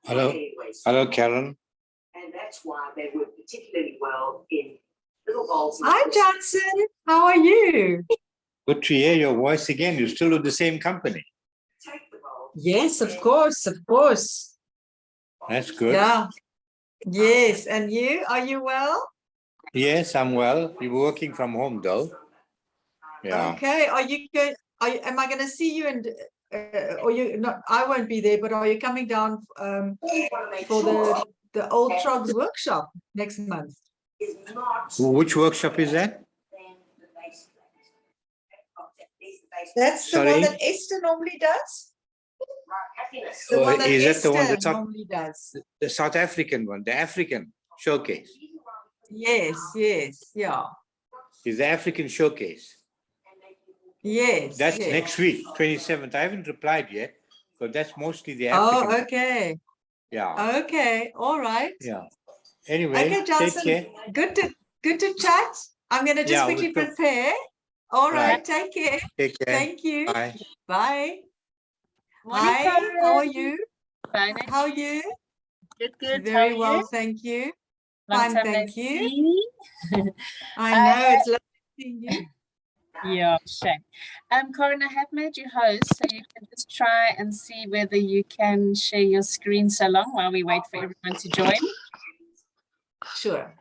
Hello. Hello, Karen. And that's why they work particularly well in little bowls. Hi, Johnson. How are you? Good to hear your voice again. You're still with the same company. Take the bowl. Yes, of course, of course. That's good. Yeah. Yes. And you? Are you well? Yes, I'm well. You're working from home, though. Yeah. Okay. Are you going? Am I going to see you? And or you not? I won't be there. But are you coming down for the old Trogs workshop next month? Is not Which workshop is that? then the base plate. These are the base That's the one Sorry? that Esther normally does. right, happiness. The one that Is that Esther the one that's up? normally does. The South African one, the African showcase. Yes. Yes. Yeah. Is the African showcase. Yes. That's yes. next week, 27th. I haven't replied yet, but that's mostly the Oh, African. okay. Yeah. Okay. All right. Yeah. Anyway, Okay, take Johnson. care. Good to chat. I'm gonna just Yeah, quickly we'll talk. prepare. All right. Right. Take care. Take care. Thank you. Bye. Bye. Morning, Hi. Karen. How are you? Fine. How are you? Good, good. How Very are well, you? thank you. Long Fine, time no thank you. see. I know it's lovely seeing you. Yeah, shame. Corin, I have made you host, so you can just try and see whether you can share your screen so long while we wait for everyone to join. Sure.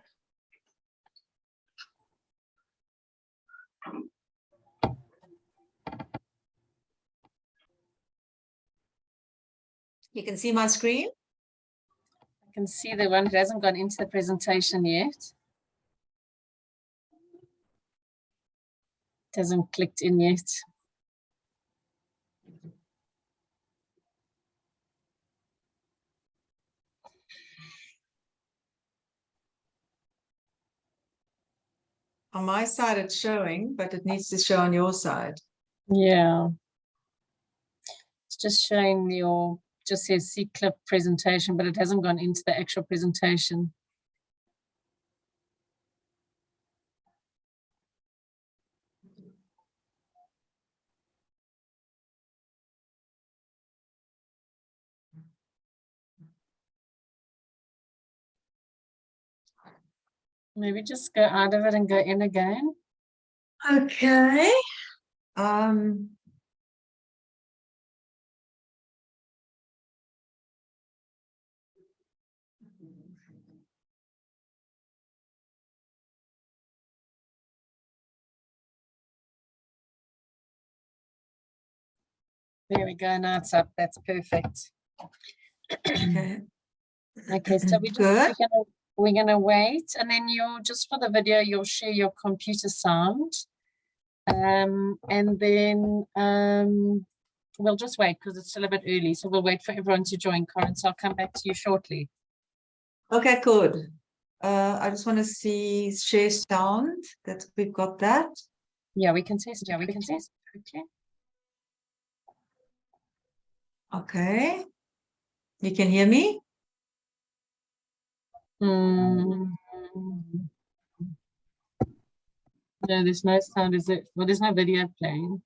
You can see my screen. I can see the one that hasn't gone into the presentation yet. It hasn't clicked in yet. On my side, it's showing, but it needs to show on your side. Yeah. It's just showing your, just says Seacliff presentation, but it hasn't gone into the actual presentation. Maybe just go out of it and go in again. Okay. Um, There we go. Now it's up. That's perfect. okay. Okay, so Good. we're gonna wait, and then you'll just for the video you'll share your computer sound, and then we'll just wait because it's still a bit early, so we'll wait for everyone to join. Corin, so I'll come back to you shortly. Okay, good. I just want to see share sound that we've got that. Yeah, we can test. Yeah, we can test. Okay. Okay. You can hear me? No, there's no sound. Is it? Well, there's no video playing.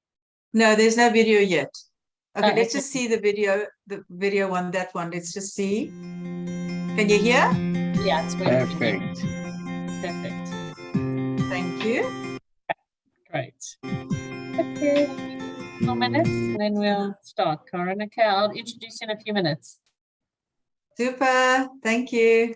No, there's no video yet. Okay, Oh, let's okay. just see the video one, that one. Let's just see. Can you hear? Yeah, it's working. Perfect. Perfect. Thank you. Great. Okay. 4 minutes, and then we'll start, Corin. Okay, I'll introduce you in a few minutes. Super. Thank you.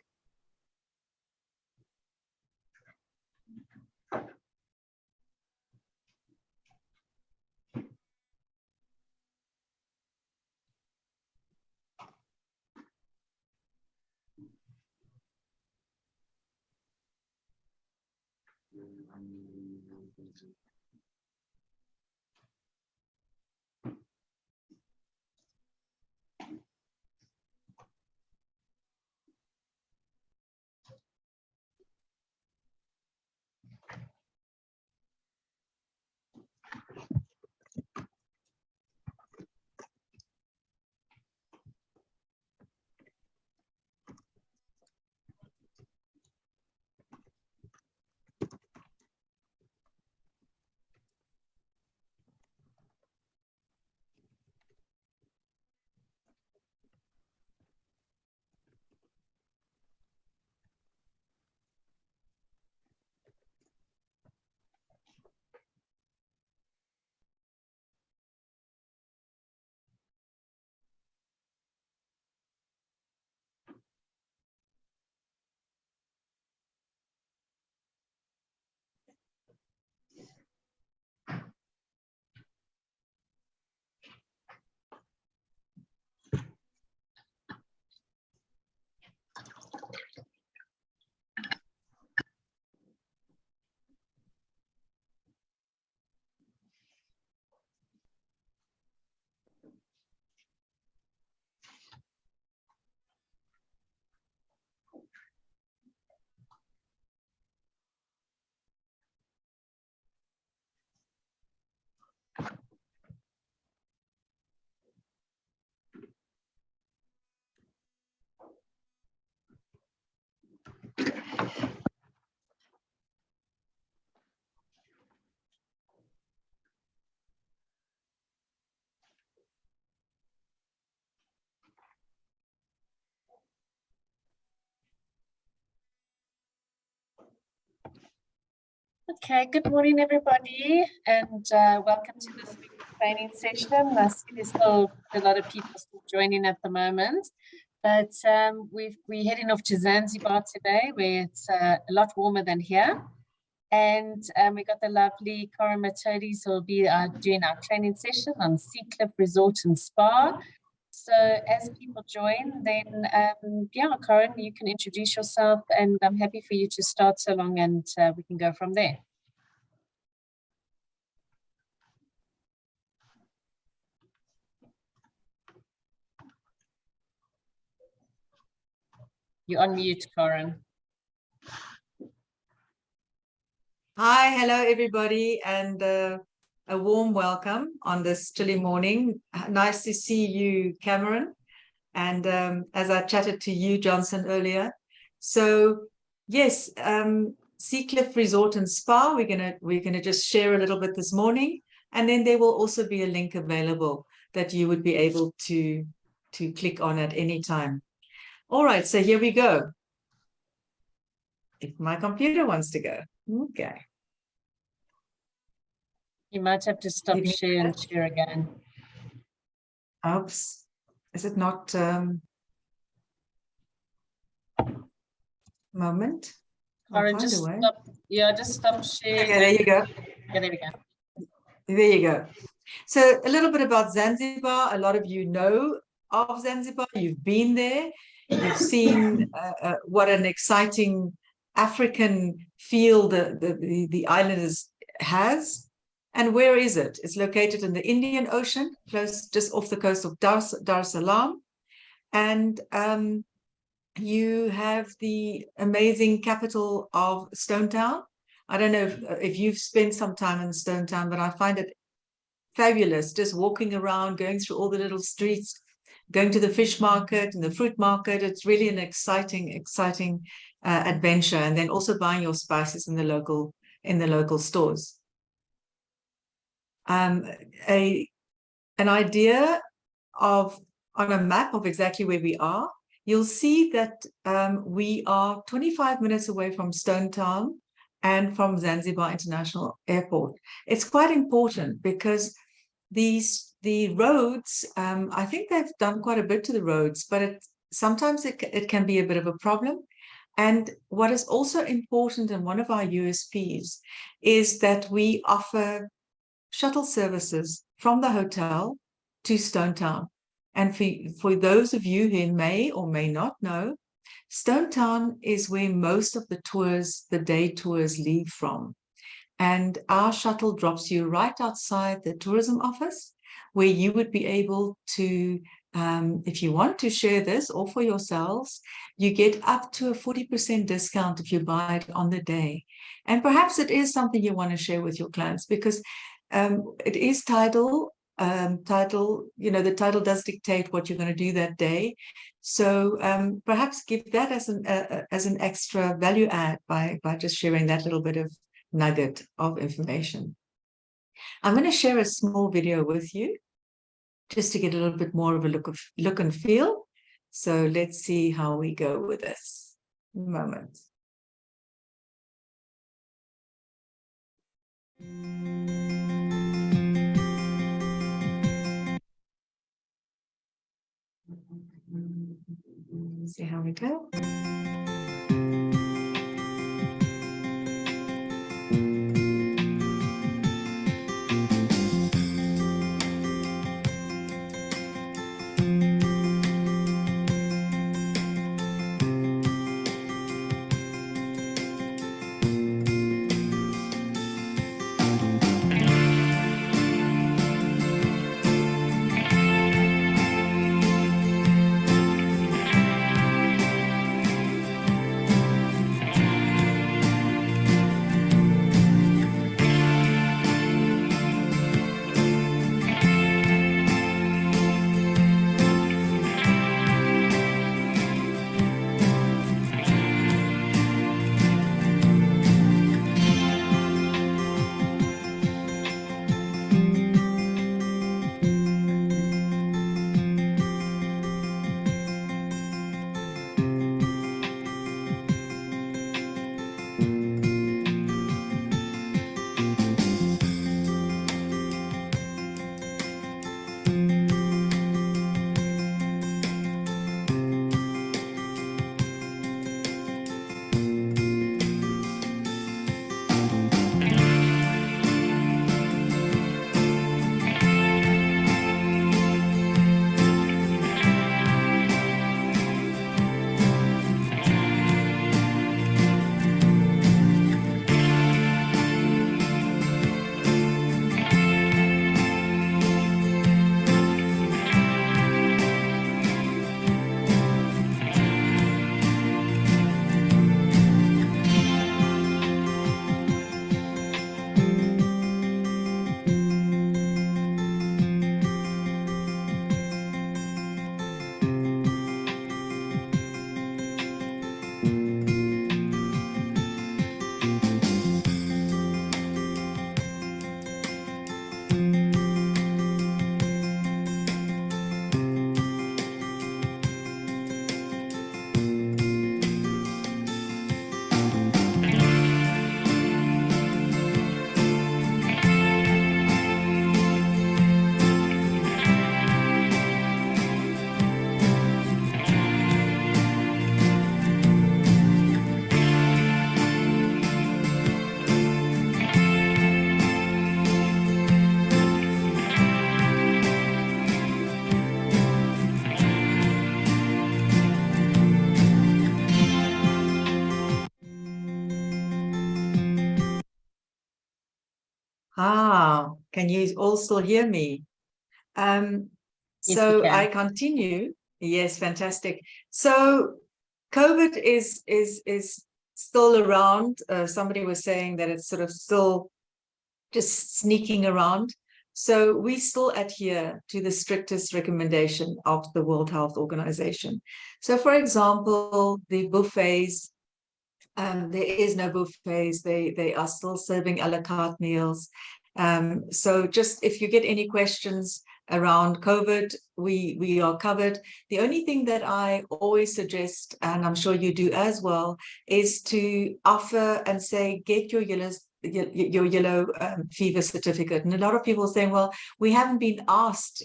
Okay, good morning, everybody, and welcome to this week's training session. I see there's still a lot of people still joining at the moment, but we're heading off to Zanzibar today, where it's a lot warmer than here. And we got the lovely Corin Matodis who will be doing our training session on Seacliff Resort and Spa. So as people join, then yeah, Corin, you can introduce yourself, and I'm happy for you to start so long, and we can go from there. You're on mute, Corin. Hi, hello everybody, and a warm welcome on this chilly morning. Nice to see you, Cameron, and as I chatted to you, Johnson, earlier. So yes, Seacliff Resort and Spa, we're gonna just share a little bit this morning, and then there will also be a link available that you would be able to click on at any time. All right, so here we go. If my computer wants to go. Okay. You might have to stop share and share again. Oops. Is it not moment? Corin, just stop. Yeah, just stop sharing. Okay, there you go. Yeah, there we go. There you go. So a little bit about Zanzibar. A lot of you know of Zanzibar. You've been there. You've seen what an exciting African feel the island has. And where is it? It's located in the Indian Ocean, close just off the coast of Dar es Salaam. And you have the amazing capital of Stone Town. I don't know if you've spent some time in Stone Town, but I find it fabulous just walking around, going through all the little streets, going to the fish market and the fruit market. It's really an exciting adventure. And then also buying your spices in the local stores. An idea of on a map of exactly where we are, you'll see that we are 25 minutes away from Stone Town and from Zanzibar International Airport. It's quite important because the roads, I think they've done quite a bit to the roads, but sometimes it can be a bit of a problem. And what is also important, and one of our USPs, is that we offer shuttle services from the hotel to Stone Town. And for those of you who may or may not know, Stone Town is where most of the day tours leave from. And our shuttle drops you right outside the tourism office, where you would be able to, if you want to share this or for yourselves, you get up to a 40% discount if you buy it on the day. And perhaps it is something you want to share with your clients, because it is tidal. The title does dictate what you're going to do that day. So perhaps give that as an extra value add by just sharing that little bit of nugget of information. I'm going to share a small video with you just to get a little bit more of a look and feel. So let's see how we go with this. A moment. See how we go. Can you all still hear me? Yes, we So can. I continue. Yes, fantastic. So COVID is still around. Somebody was saying that it's sort of still just sneaking around. So we still adhere to the strictest recommendation of the World Health Organization. So, for example, the buffets, there is no buffets. They are still serving a la carte meals. So just if you get any questions around COVID, we are covered. The only thing that I always suggest, and I'm sure you do as well, is to offer and say, get your yellow fever certificate. And a lot of people are saying, well, we haven't been asked,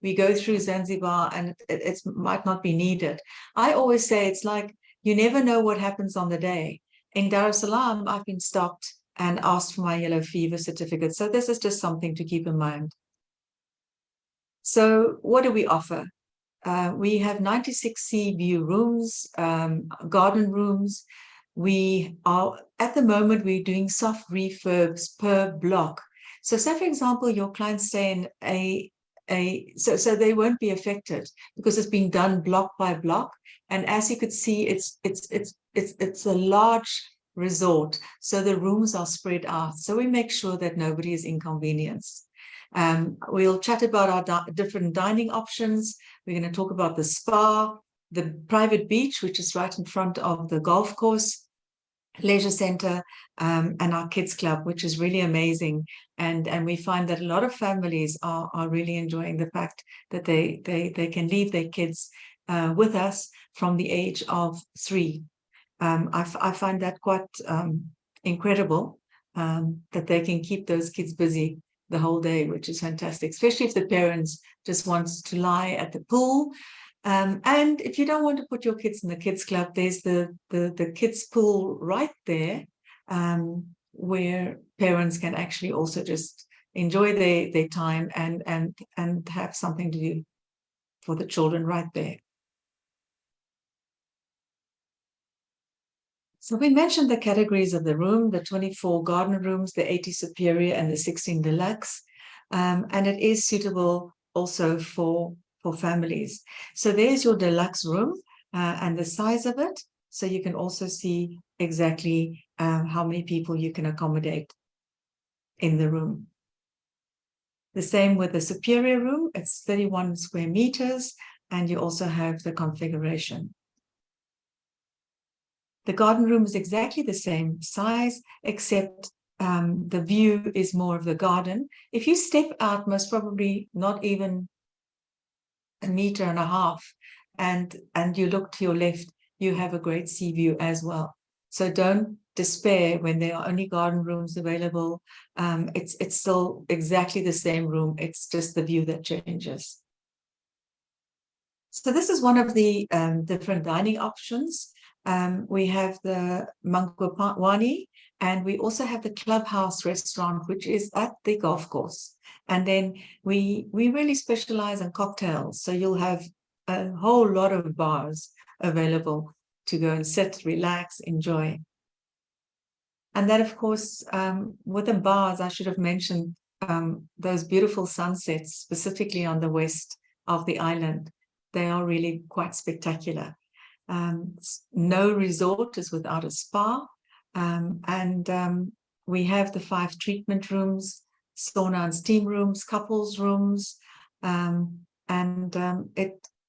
we go through Zanzibar and it might not be needed. I always say it's like, you never know what happens on the day. In Dar es Salaam, I've been stopped and asked for my yellow fever certificate. So this is just something to keep in mind. So what do we offer? We have 96 sea view rooms, garden rooms. We are, at the moment, we're doing soft refurbs per block. So say, for example, your clients stay in so they won't be affected because it's being done block by block. And as you could see, it's a large resort. So the rooms are spread out. So we make sure that nobody is inconvenienced. We'll chat about our different dining options. We're going to talk about the spa, the private beach, which is right in front of the golf course, leisure center, and our kids club, which is really amazing. And we find that a lot of families are really enjoying the fact that they can leave their kids with us from the age of 3. I find that quite incredible, that they can keep those kids busy the whole day, which is fantastic, especially if the parents just want to lie at the pool. And if you don't want to put your kids in the kids club, there's the kids pool right there, where parents can actually also just enjoy their time and have something to do for the children right there. So we mentioned the categories of the room, the 24 garden rooms, the 80 superior and the 16 deluxe. And it is suitable also for families. So there's your deluxe room and the size of it. So you can also see exactly how many people you can accommodate in the room. The same with the superior room, it's 31 square meters, and you also have the configuration. The garden room is exactly the same size, except the view is more of the garden. If you step out, most probably not even 1.5 meters, and you look to your left, you have a great sea view as well. So don't despair when there are only garden rooms available. It's still exactly the same room. It's just the view that changes. So this is one of the different dining options. We have the Mangwani, and we also have the Clubhouse restaurant, which is at the golf course. And then we really specialize in cocktails. So you'll have a whole lot of bars available to go and sit, relax, enjoy. And that, of course, with the bars, I should have mentioned those beautiful sunsets, specifically on the west of the island. They are really quite spectacular. No resort is without a spa. We have the 5 treatment rooms, sauna and steam rooms, couples rooms.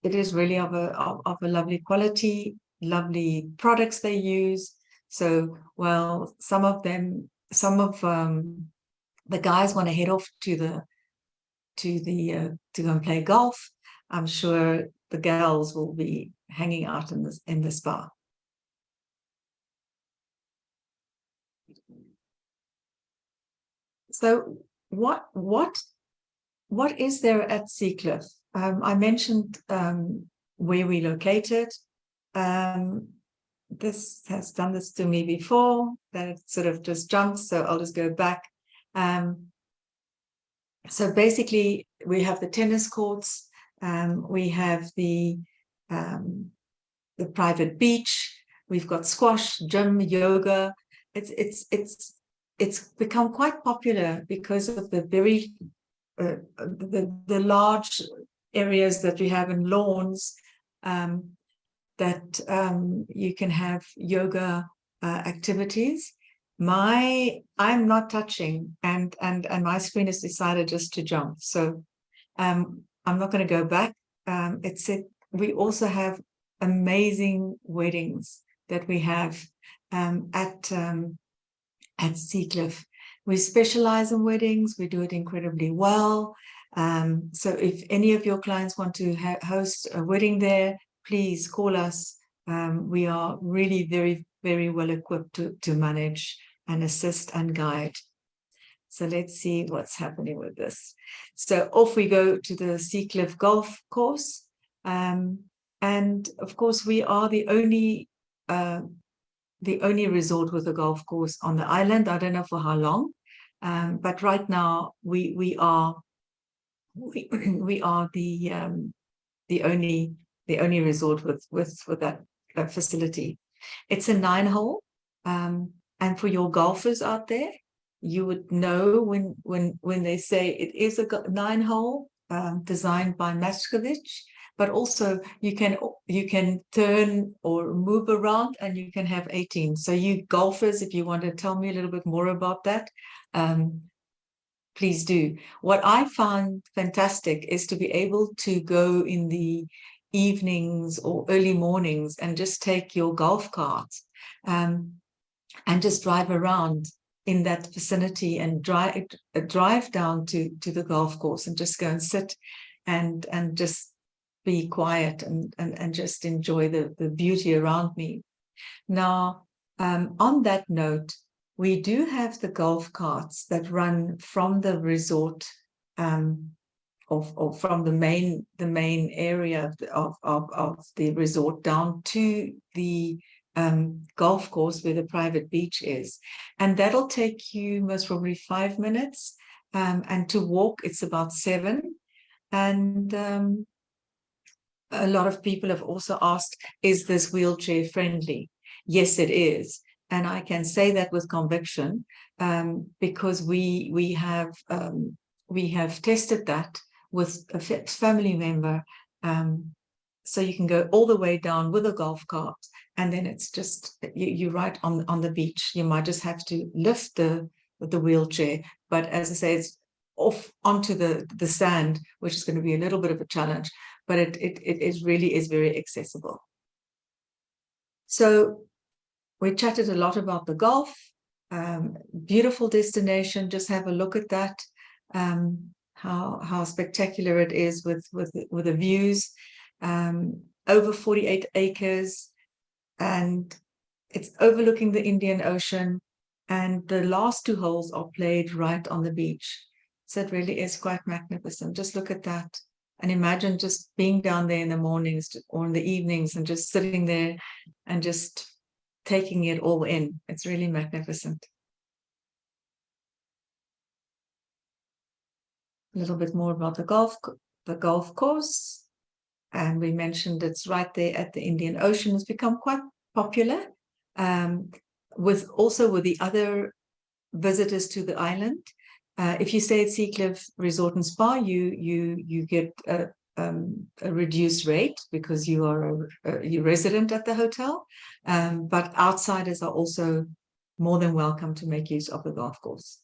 It is really of a lovely quality, lovely products they use. So, well, some of the guys want to head off to go and play golf. I'm sure the girls will be hanging out in the spa. So what is there at Seacliff? I mentioned where we located. This has done this to me before, that it sort of just jumps, so I'll just go back. So basically, we have the tennis courts, we have the private beach, we've got squash, gym, yoga. It's it's become quite popular because of the very the large areas that we have in lawns, that you can have yoga activities. I'm not touching, and my screen has decided just to jump. So I'm not going to go back. We also have amazing weddings that we have at Seacliff. We specialize in weddings. We do it incredibly well. So if any of your clients want to host a wedding there, please call us. We are really very, very well equipped to manage and assist and guide. So let's see what's happening with this. So off we go to the Seacliff golf course. And of course, we are the only resort with a golf course on the island. I don't know for how long, but right now we are the only resort with that facility. It's a 9-hole, and for your golfers out there, you would know when they say it is a 9-hole designed by Maskovich. But also you can turn or move around, and you can have 18. So you golfers, if you want to tell me a little bit more about that, please do. What I found fantastic is to be able to go in the evenings or early mornings and just take your golf cart and just drive around in that vicinity and drive down to the golf course and just go and sit and just be quiet and just enjoy the beauty around me. Now, on that note, we do have the golf carts that run from the resort or from the main area of the resort down to the golf course where the private beach is. And that'll take you most probably 5 minutes. And to walk, it's about 7. And a lot of people have also asked, is this wheelchair friendly? Yes, it is. And I can say that with conviction, because we have tested that with a family member. So you can go all the way down with a golf cart, and then it's just, you're right on the beach. You might just have to lift the wheelchair. But as I say, it's off onto the sand, which is going to be a little bit of a challenge, but it really is very accessible. So we chatted a lot about the golf, beautiful destination. Just have a look at that, how spectacular it is with the views, over 48 acres, and it's overlooking the Indian Ocean, and the last 2 holes are played right on the beach. So it really is quite magnificent. Just look at that. And imagine just being down there in the mornings or in the evenings and just sitting there and just taking it all in. It's really magnificent. A little bit more about the golf course. And we mentioned it's right there at the Indian Ocean. It's become quite popular with the other visitors to the island. If you stay at Seacliff Resort and Spa, you get a reduced rate because you are a resident at the hotel. But outsiders are also more than welcome to make use of the golf course.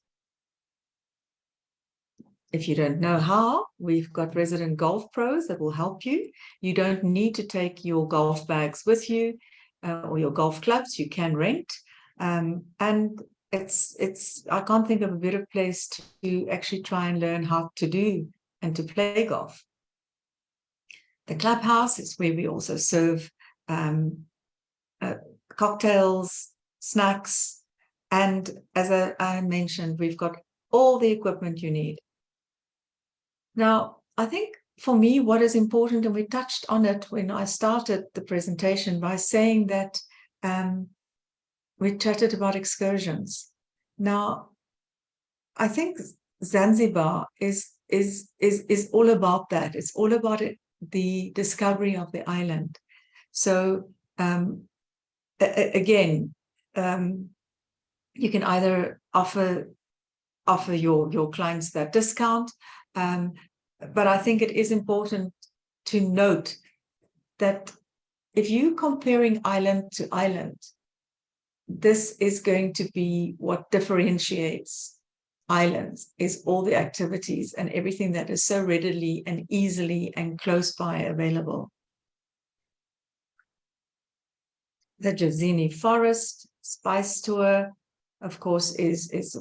If you don't know how, we've got resident golf pros that will help you. You don't need to take your golf bags with you or your golf clubs. You can rent. And I can't think of a better place to actually try and learn how to do and to play golf. The clubhouse is where we also serve cocktails, snacks, and as I mentioned, we've got all the equipment you need. Now, I think for me, what is important, and we touched on it when I started the presentation by saying that we chatted about excursions. Now, I think Zanzibar is all about that. It's all about the discovery of the island. So again, you can either offer your clients that discount. But I think it is important to note that if you're comparing island to island, this is going to be what differentiates islands, is all the activities and everything that is so readily and easily and close by available. The Jazini Forest Spice Tour, of course, is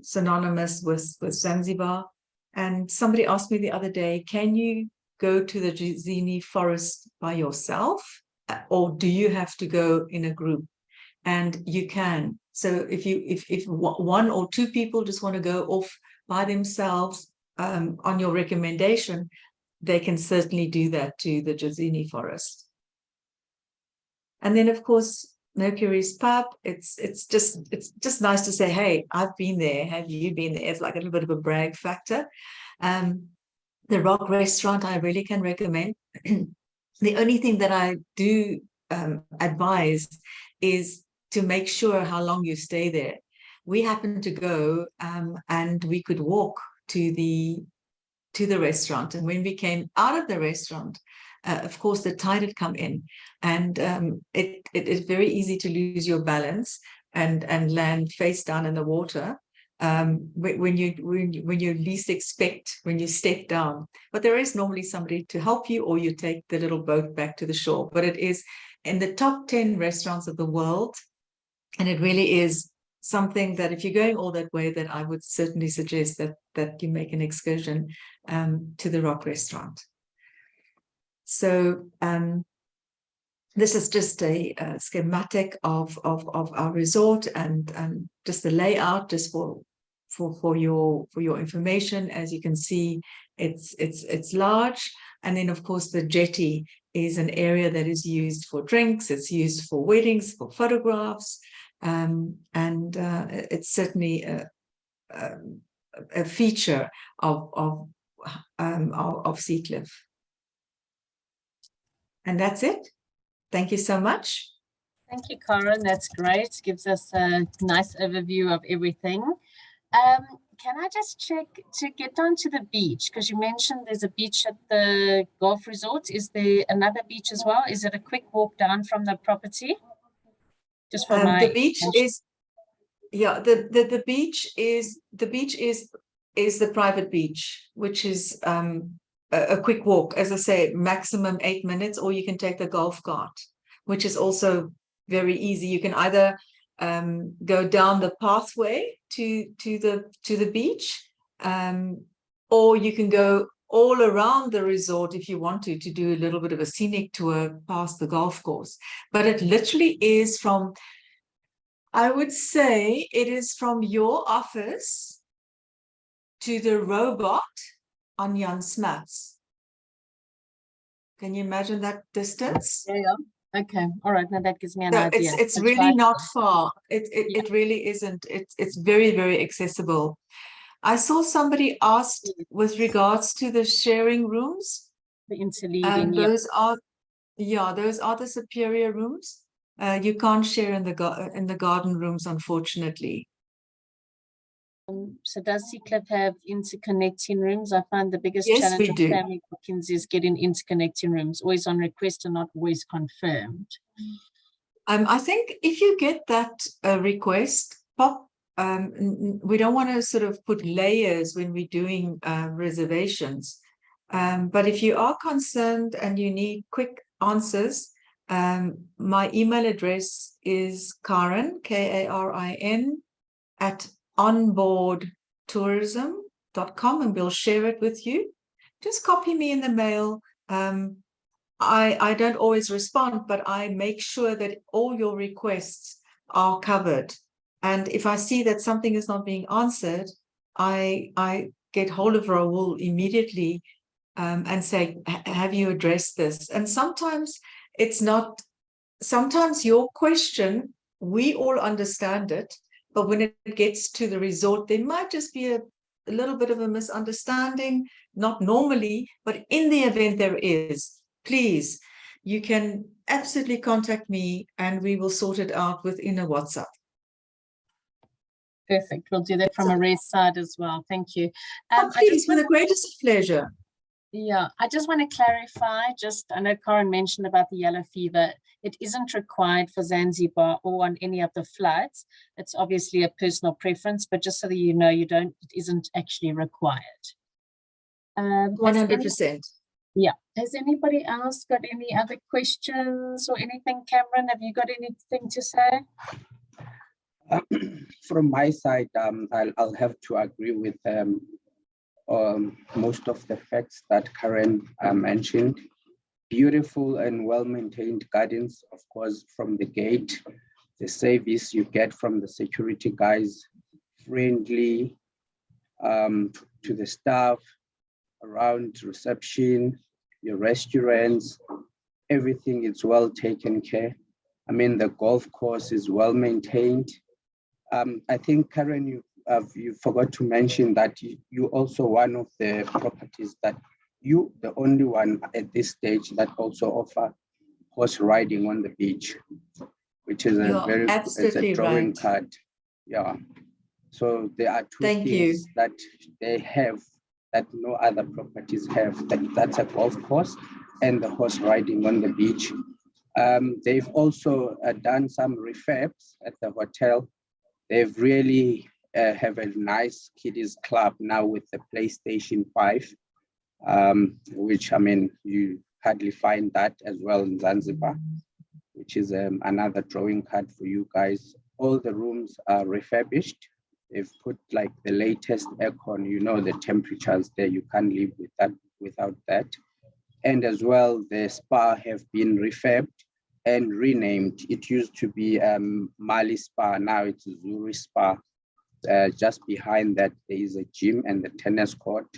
synonymous with Zanzibar. And somebody asked me the other day, can you go to the Jazini Forest by yourself, or do you have to go in a group? And you can. So if one or two people just want to go off by themselves on your recommendation, they can certainly do that to the Jazini Forest. And then, of course, Mercury's Pub. It's just nice to say, hey, I've been there. Have you been there? It's like a little bit of a brag factor. The Rock Restaurant, I really can recommend. The only thing that I do advise is to make sure how long you stay there. We happened to go and we could walk to the restaurant. And when we came out of the restaurant, of course, the tide had come in, and it is very easy to lose your balance and land face down in the water when you least expect, when you step down. But there is normally somebody to help you, or you take the little boat back to the shore. But it is in the top 10 restaurants of the world, and it really is something that if you're going all that way, that I would certainly suggest that you make an excursion to the Rock Restaurant. So this is just a schematic of our resort and just the layout, just for your information. As you can see, it's large, and then of course the jetty is an area that is used for drinks. It's used for weddings, for photographs, and it's certainly a feature of Seacliff. And that's it. Thank you so much. Thank you, Karen. That's great. Gives us a nice overview of everything. Can I just check to get down to the beach? Because you mentioned there's a beach at the golf resort. Is there another beach as well? Is it a quick walk down from the property? Just for my the beach is, yeah, the beach is the private beach, which is a quick walk, as I say, maximum 8 minutes, or you can take the golf cart, which is also very easy. You can either go down the pathway to the beach, or you can go all around the resort if you want to do a little bit of a scenic tour past the golf course. But it literally is from, I would say it is from your office to the robot on Jan Smuts. Can you imagine that distance? Yeah. Okay. All right. Now that gives me an idea. It's really right. Not far. It really isn't. It's very, very accessible. I saw somebody asked with regards to the sharing rooms. The interleaving. Those are the superior rooms. You can't share in the garden rooms, unfortunately. So does Seacliff have interconnecting rooms? I find the biggest yes, challenge we of do. family bookings is getting interconnecting rooms, always on request and not always confirmed. I think if you get that request, we don't want to sort of put layers when we're doing reservations. But if you are concerned and you need quick answers, my email address is Karen, Karin, at onboardtourism.com, and we'll share it with you. Just copy me in the mail. I don't always respond, but I make sure that all your requests are covered. And if I see that something is not being answered, I get hold of Raoul immediately and say, have you addressed this? And sometimes it's not, sometimes your question, we all understand it, but when it gets to the resort, there might just be a little bit of a misunderstanding, not normally, but in the event there is, please, you can absolutely contact me and we will sort it out within a WhatsApp. Perfect. We'll do that from a red side as well. Thank you. Oh, I please, just with want, the greatest of pleasure. yeah, I just want to clarify, I know Karen mentioned about the yellow fever. It isn't required for Zanzibar or on any of the flights. It's obviously a personal preference, but just so that you know, it isn't actually required. Has 100%. Yeah. Has anybody else got any other questions or anything? Cameron, have you got anything to say? From my side, I'll have to agree with most of the facts that Karen mentioned. Beautiful and well-maintained gardens, of course, from the gate. The service you get from the security guys, friendly to the staff, around reception, your restaurants, everything is well taken care. I mean, the golf course is well maintained. I think, Karen, you forgot to mention that you also one of the properties that the only one at this stage that also offer horse riding on the beach, which is it's a drawing card. Yeah. So there are two things that they have that no other properties have. That's a golf course and the horse riding on the beach. They've also done some refurbs at the hotel. They've really have a nice kiddies club now with the PlayStation 5, which, I mean, you hardly find that as well in Zanzibar, which is another drawing card for you guys. All the rooms are refurbished. They've put like the latest aircon, you know, the temperatures there, you can't live with that without that. And as well, the spa have been refurbed and renamed. It used to be Mali Spa, now it's Zuri Spa. Just behind that, there is a gym and the tennis court.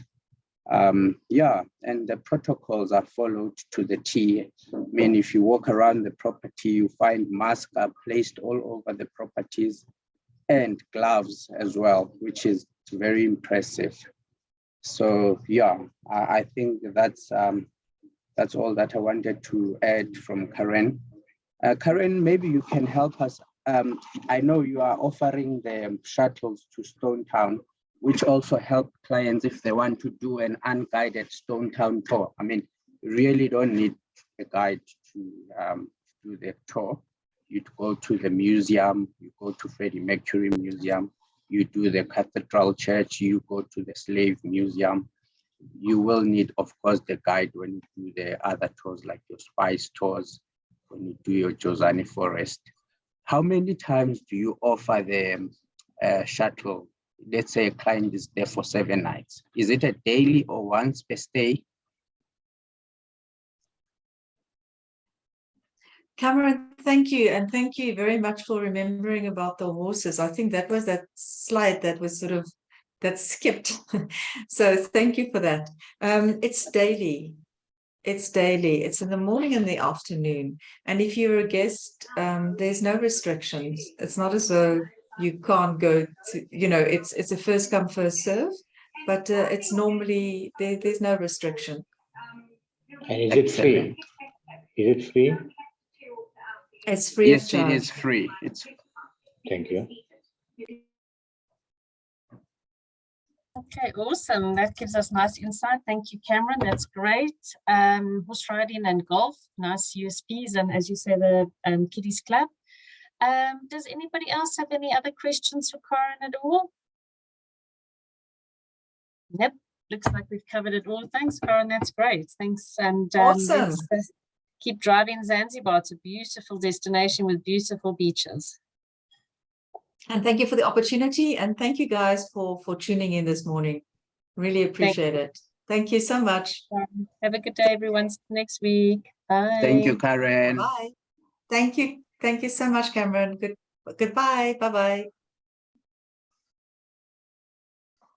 Yeah, and the protocols are followed to the T. I mean, if you walk around the property, you find masks are placed all over the properties and gloves as well, which is very impressive. So yeah, I think that's all that I wanted to add from Karen. Karen, maybe you can help us. I know you are offering the shuttles to Stone Town, which also help clients if they want to do an unguided Stone Town tour. I mean, you really don't need a guide to do the tour. You go to the museum, you go to Freddie Mercury Museum, you do the Cathedral Church, you go to the Slave Museum. You will need, of course, the guide when you do the other tours like your Spice tours, when you do your Jozani Forest. How many times do you offer the shuttle? Let's say a client is there for 7 nights. Is it a daily or once per stay? Cameron, thank you. And thank you very much for remembering about the horses. I think that was that slide that was sort of, that skipped. So thank you for that. It's daily. It's daily. It's in the morning and the afternoon. And if you're a guest, there's no restrictions. It's not as though you can't go to, you know, it's a first come, first serve, but it's normally, there's no restriction. And is it free? Is it free? It's free of charge. Yes, it is free. Thank you. Okay, awesome. That gives us nice insight. Thank you, Cameron. That's great. Horse riding and golf, nice USPs, and as you say, the kiddies club. Does anybody else have any other questions for Karen at all? Nope. Looks like we've covered it all. Thanks, Karen. That's great. Thanks. And Awesome. let's keep driving Zanzibar. It's a beautiful destination with beautiful beaches. And thank you for the opportunity. And thank you guys for tuning in this morning. Really appreciate it. Thank you so much. Have a good day, everyone. See you next week. Bye. Thank you, Karen. Bye. Thank you. Thank you so much, Cameron. Goodbye. Bye-bye.